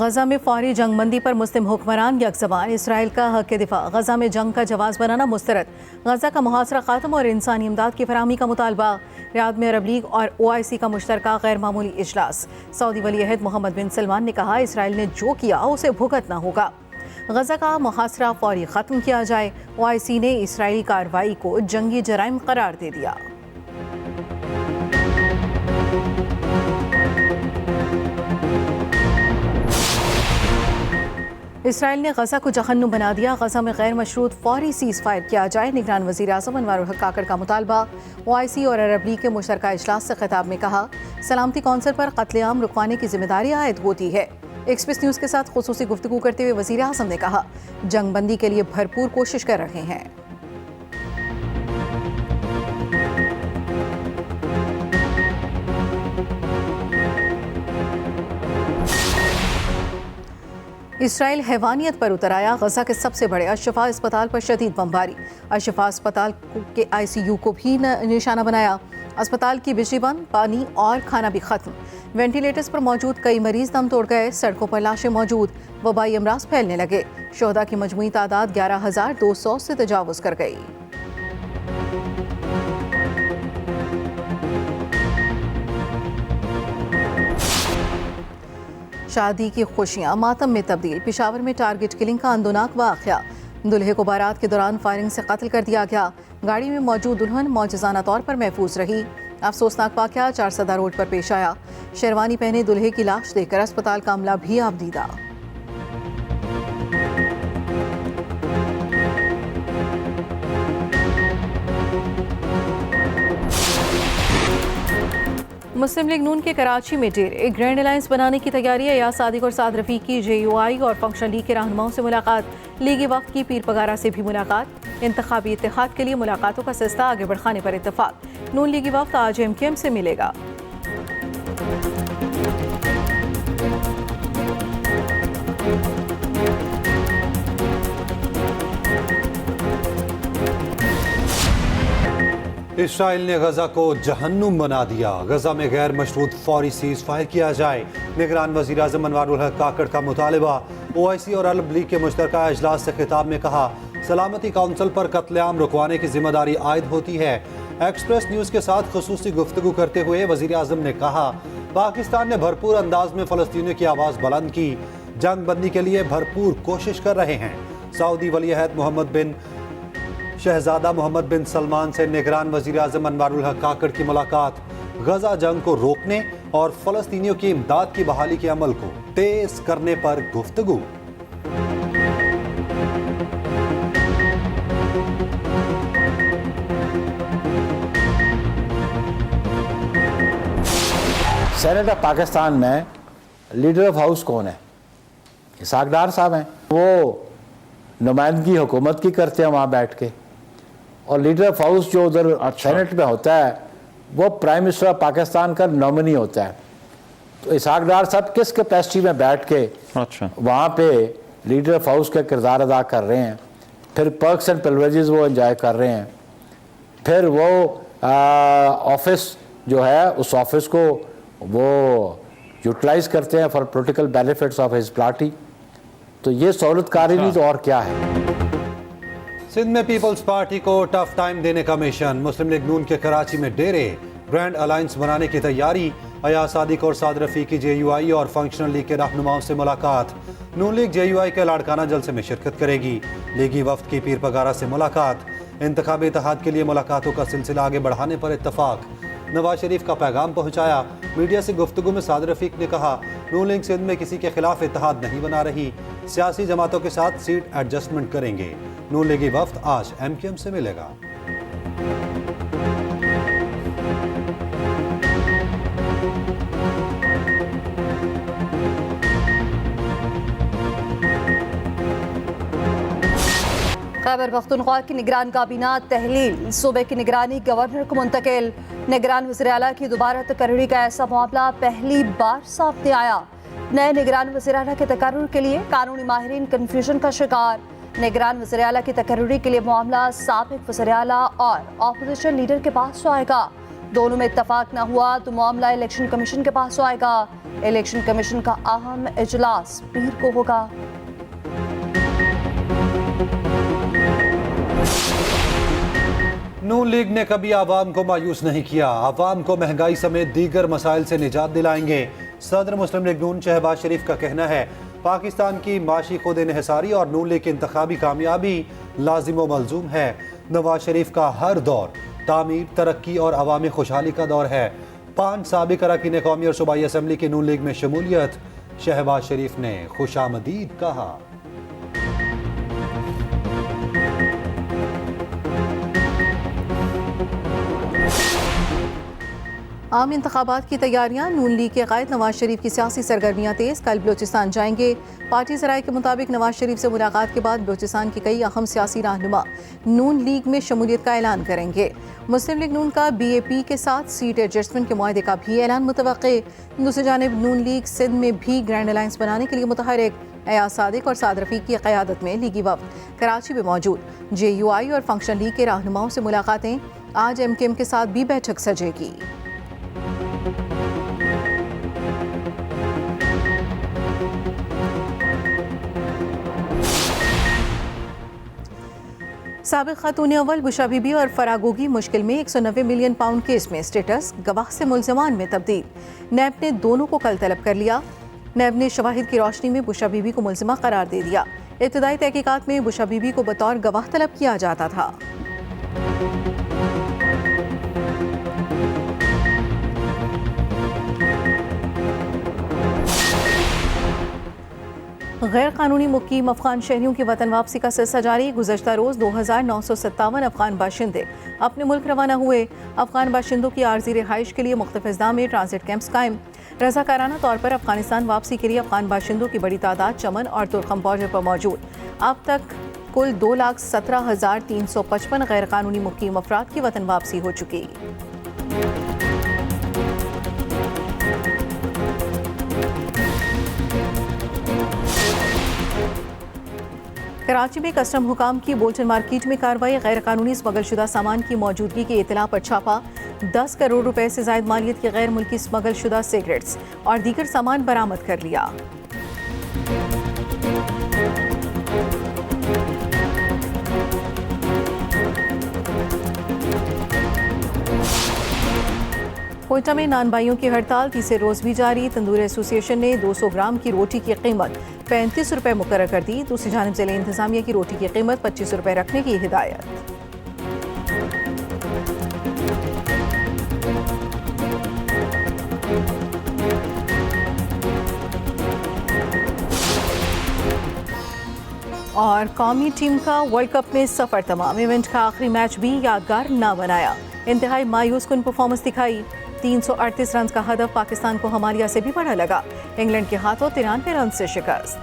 गजा में फौरी जंगबंदी पर मुस्लिम हुक्मरान यकज़बान। इसराइल का हक दिफा, गजा में जंग का जवाब बनाना मुस्तरद। गजा का मुहासरा खात्म और इंसानी इमदाद की फराहमी का मुतालबा। रियाद में अरब लीग और OIC का मुश्तरका गैर मामूली इजलास। सऊदी वली अहद मोहम्मद बिन सलमान ने कहा, इसराइल ने जो किया उसे भुगतना होगा। गजा का मुहासरा फौरी ख़त्म किया जाए। OIC ने इसराइली कार्रवाई को जंगी जराइम करार दे दिया। इसराइल ने गजा को जहन्नुम बना दिया। गजा में गैर मशरूत फौरी सीज़ फायर किया जाए। निगरान वज़ीर आज़म अनवारुल हक काकड़ का मुतालबा। OIC और अरब लीग के मुश्तरका इजलास से खिताब में कहा, सलामती कौंसिल पर कत्लेआम रुकवाने की जिम्मेदारी आयद होती है। एक्सप्रेस न्यूज़ के साथ खुसूसी गुफ्तगू करते हुए वज़ीर आज़म ने कहा, जंगबंदी के लिए भरपूर कोशिश कर रहे हैं। इसराइल हैवानियत पर उतर आया। गजा के सबसे बड़े अशफा अस्पताल पर शदीद बमबारी। अशफा अस्पताल के ICU को भी निशाना बनाया। अस्पताल की बिजली बंद, पानी और खाना भी खत्म। वेंटिलेटर्स पर मौजूद कई मरीज दम तोड़ गए। सड़कों पर लाशें मौजूद। वबाई अमराज फैलने लगे। शोहदा की मजमूई तादाद 11,200 से तजावुज कर गई। शादी की खुशियां मातम में तब्दील। पेशावर में टारगेट किलिंग का अंदोनाक वाक़या। दुल्हे को बारात के दौरान फायरिंग से कत्ल कर दिया गया। गाड़ी में मौजूद दुल्हन मौजज़ाना तौर पर महफूज रही। अफसोसनाक वाक़या चारसदा रोड पर पेश आया। शेरवानी पहने दुल्हे की लाश देखकर अस्पताल का अमला भी आबदीदा। मुस्लिम लीग नून के कराची में डेरे ग्रैंड अलायंस बनाने की तैयारी है। या सादिक और साद रफीक की JUI और फंक्शनल लीग के रहनुमाओं से मुलाकात। लीगी वक्त की पीर पगारा से भी मुलाकात। इंतखाबी इत्तेहाद के लिए मुलाकातों का सिलसिला आगे बढ़ाने पर इत्तफाक। नून लीगी वक्त आज MQM से मिलेगा। इसराइल ने गजा को जहन्नुम बना दिया। गजा में गैर मशरूत फौरी सीज़ फायर किया जाए। निगरान वज़ीर आज़म अनवारुल हक काकड़ का मुतालबा। OIC और अरब लीग के मुश्तरका इजलास से खिताब में कहा, सलामती कौंसिल पर कत्लेआम रुकवाने की जिम्मेदारी आयद होती है। एक्सप्रेस न्यूज़ के साथ खुसूसी गुफ्तगू करते हुए वज़ीर आज़म ने कहा, पाकिस्तान ने भरपूर अंदाज में फ़लस्तीनियों की आवाज़ बुलंद की। जंग बंदी के लिए भरपूर कोशिश कर रहे हैं। सऊदी वली अहद शहजादा मोहम्मद बिन सलमान से निगरान वज़ीर आज़म अनवारुल हक काकड़ की मुलाकात। गजा जंग को रोकने और फ़लस्तीनियों की इमदाद की बहाली के अमल को तेज करने पर गुफ्तगू। सेनेट ऑफ पाकिस्तान में लीडर ऑफ हाउस कौन है? इसहाक डार साहब हैं। वो नुमाइंदगी हुकूमत की करते हैं वहाँ बैठ के, और लीडर ऑफ हाउस जो उधर सेनेट में होता है वो प्राइम मिनिस्टर ऑफ पाकिस्तान का नॉमिनी होता है। तो इसहाक डार साहब किस कैपेसिटी में बैठ के वहाँ पे लीडर ऑफ हाउस का किरदार अदा कर रहे हैं? फिर पर्क्स एंड प्रिविलेजेस वो एंजॉय कर रहे हैं। फिर वो ऑफिस जो है उस ऑफिस को वो यूटिलाइज करते हैं for political benefits of his party. तो ये सहूलतकारी नहीं तो और क्या है। सिंध में पीपल्स पार्टी को टफ टाइम देने का मिशन। मुस्लिम लीग नून के कराची में डेरे ग्रैंड अलायंस बनाने की तैयारी। अया सादिक और साद रफीक की JUI और फंक्शनल लीग के रहनुमाओं से मुलाकात। नून लीग JUI के लाड़काना जलसे में शिरकत करेगी। लीगी वफ्द की पीर पगारा से मुलाकात। इंतखाबी इत्तेहाद के लिए मुलाकातों का सिलसिला आगे बढ़ाने पर इत्तफाक। नवाज शरीफ का पैगाम पहुंचाया। मीडिया से गुफ्तगू में साद रफीक ने कहा, नून लीग सिंध में किसी के खिलाफ इत्तेहाद नहीं बना रही। सियासी जमातों के साथ सीट एडजस्टमेंट करेंगे। नून लीगी वफ्द आज MQM से मिलेगा। खैबर पख्तूनख्वा की निगरान काबीना तहलील। सूबे की निगरानी गवर्नर को मुंतकिल। निगरान वज़ीर आला की दोबारा तकर्री का ऐसा मामला पहली बार सामने आया। नए निगरान वज़ीर आला के तकर्रुर के लिए कानूनी माहिरीन कन्फ्यूजन का शिकार। निगरान वज़ीर आला की तकर्रुरी के लिए मामला साबिक़ वज़ीर आला और अपोजिशन लीडर के पास जाएगा। दोनों में इत्तफाक न हुआ तो मामला इलेक्शन कमीशन के पास आएगा। इलेक्शन कमीशन का अहम इजलास पीर को होगा। नून लीग ने कभी आवाम को मायूस नहीं किया, आवाम को महंगाई समेत दीगर मसाइल से निजात दिलाएंगे। सदर मुस्लिम लीग नून शहबाज शरीफ का कहना है, पाकिस्तान की माशी खुद इन्हिसारी और नून लीग की इंतखाबी कामयाबी लाजिम व मलजूम है। नवाज शरीफ का हर दौर तामीर, तरक्की और अवामी खुशहाली का दौर है। 5 साबिक अरकान कौमी और सूबाई असम्बली की नून लीग में शमूलियत, शहबाज शरीफ ने खुशामदीद कहा। आम इंतखाबात की तैयारियां, नून लीग के कायद नवाज शरीफ की सियासी सरगर्मियां तेज। कल बलूचिस्तान जाएंगे। पार्टी ज़राए के मुताबिक नवाज शरीफ से मुलाकात के बाद बलूचिस्तान के कई अहम सियासी रहनुमा नून लीग में शमूलियत का ऐलान करेंगे। मुस्लिम लीग नून का BAP के साथ सीट एडजस्टमेंट के मुआहदे का भी ऐलान मुतवक्के। दूसरी जानिब नून लीग सिंध में भी ग्रैंड अलायंस बनाने के लिए मुतहरिक। एयाज सादिक और साद रफीक की क़यादत में लीगी वफ़द कराची में मौजूद। JUI और फंक्शन लीग के रहनुमाओं से मुलाकातें। आज MKM के साथ भी बैठक सजेगी। साबिक खातून अव्वल बुशा बीबी और फरागोगी मुश्किल में 190 मिलियन पाउंड केस में स्टेटस गवाह से मुल्ज़मान में तब्दील। नैब ने दोनों को कल तलब कर लिया। नैब ने शवाहिद की रोशनी में बुशा बीबी को मुल्ज़िमा करार दे दिया। इब्तिदाई तहकीकात में बुशा बीबी को बतौर गवाह तलब किया जाता था। गैर कानूनी मुकीम अफगान शहरियों की वतन वापसी का सिलसिला जारी। गुज़श्ता रोज़ 2957 अफगान बाशिंदे अपने मुल्क रवाना हुए। अफगान बाशिंदों की आर्जी रिहाइश के लिए मुख्तलिफ अज़ला में ट्रांजिट कैंप्स कायम। रज़ाकाराना तौर पर अफगानिस्तान वापसी के लिए अफगान बाशिंदों की बड़ी तादाद चमन और तुर्खम बॉर्डर पर मौजूद। अब तक कुल 2,17,355 गैर कानूनी मुकीम अफराद की वतन वापसी हो चुकी। कराची में कस्टम हुकाम की बोल्टन मार्केट में कार्रवाई। गैर कानूनी स्मगलशुदा सामान की मौजूदगी की इतला पर छापा। 10 करोड़ रुपए से ज़ायद मालियत की गैर मुल्की स्मगलशुदा सिगरेट्स और दीगर सामान बरामद कर लिया। कोयटा में नान भाइयों की हड़ताल तीसरे रोज भी जारी। तंदूर एसोसिएशन ने 200 ग्राम की रोटी की कीमत 35 रुपए मुकर्रर कर दी। दूसरी जानिब ज़िले इंतजामिया की रोटी की कीमत 25 रुपए रखने की हिदायत। और कौमी टीम का वर्ल्ड कप में सफर तमाम। इवेंट का आखिरी मैच भी यादगार ना बनाया। इंतहाई मायूस कुन परफॉर्मेंस दिखाई। 338 रन का हदफ पाकिस्तान को हमारिया से भी बड़ा लगा। इंग्लैंड के हाथों 93 रन से शिकस्त।